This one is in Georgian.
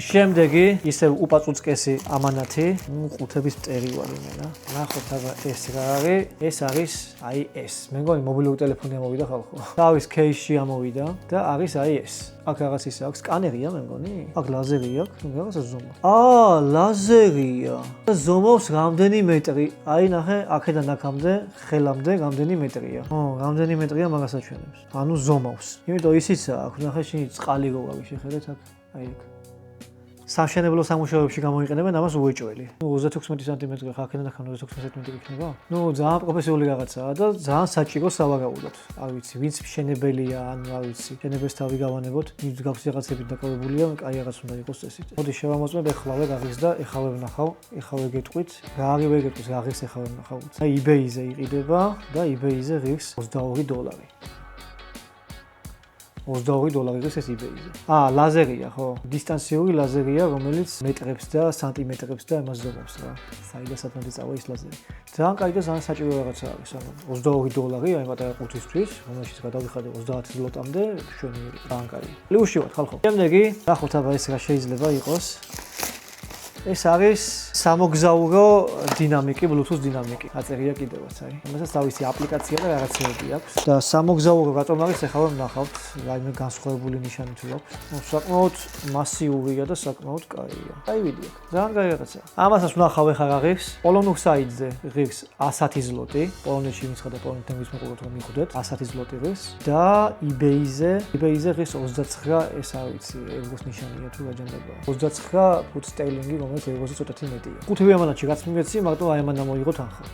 შემდეგი ისევ უპაწუწკესი ამანათი, ყუთების მტერი ვარ იმენა. ნახოთ აბა ეს რა არის? ეს არის აი ეს. მე მგონი მობილური ტელეფონი ამოვიდა ხალხო. თავის кейსში ამოვიდა და არის აი ეს. აქ რაღაც ის აქვს, სკანერია მე მგონი. აქ ლაზერი აქვს, რაღაცა ზომა. ლაზერია. ზომავს რამდენი მეტრი? აი ნახე, აქედან აქამდე, ხელამდე რამდენი მეტრია. რამდენი მეტრია მაგას აჩვენებს. ანუ ზომავს. იმიტომ ისიც აქვს, ნახე შენ წყალი როგორი შეხედეთ აქ. აი ეგ. სამშენებლო სამუშაოებში გამოიყენებენ ამას უეჭველი. 36 სანტიმეტრი ხა აქედან აქამდე 36 სანტიმეტრი იქნება. ძალიან პროფესიული რაღაცაა და ძალიან საჭირო სავარაუდოდ. არ ვიცი, ვინც მშენებელია, ანუ არ ვიცი, შენებას თავი გავანებოთ, ის გავს რაღაცებით დაკავებულია, კაი რაღაც უნდა იყოს წესით. მოდი შევამოწმებ ეხლავე გაღის და ეხავე ვნახავ, ეხავე გეტყვით, რა არის ვერ გეტყვის, გაღის ეხავე ვნახავ. აი eBay-ზე იყიდება და eBay-ზე ღირს $22. $22 ეს eBay-ზე. ლაზერია, ხო? დისტანციური ლაზერია, რომელიც მეტრებს და სანტიმეტრებს და იმას ზომავს რა. საიდანაც უნდა წავა ის ლაზერი. ძალიან კაი და ძალიან საჭირო რაღაცა არის, ანუ $22 აი პატარა ყუთისთვის, რომელშიც გადავიხადე 30 ზლოტამდე, შვენიერი, ძალიან კაი. ლიუშივად ხალხო. შემდეგი, ნახოთ აბა ეს რა შეიძლება იყოს. ეს არის სამოგზაურო დინამიკი, Bluetooth დინამიკი. აწერია კიდევაც, აი. ამასაც თავისი აპლიკაცია და რაღაცეები აქვს. და სამოგზაურო რატომ არის, ეხლა ვნახავთ, რაიმე განსხვავებული ნიშანი თუ აქვს. საკმაოდ მასიურია და საკმაოდ კაია. აი ვიდი აქ. ძალიან კაი რაღაცაა. ამასაც ვნახავ ეხლა რა ღირს. პოლონურ საიტზე ღირს 110 ზლოტი. პოლონეთში ვინც ხარ და პოლონეთთან ვისმოყუროთ რომ მიხვდეთ, 110 ზლოტი ღირს და eBay-ზე ღირს 29, ეს არ ვიცი, ეგროს ნიშანია თუ რა ჯანდაბაა. 29 ფუტ სტერლინგი რომელიც ეგროსი ცოტათი მეტია. ყუთები ამანათში რაც მიმეცი, მარტო აი ამან ამოიღო თანხა.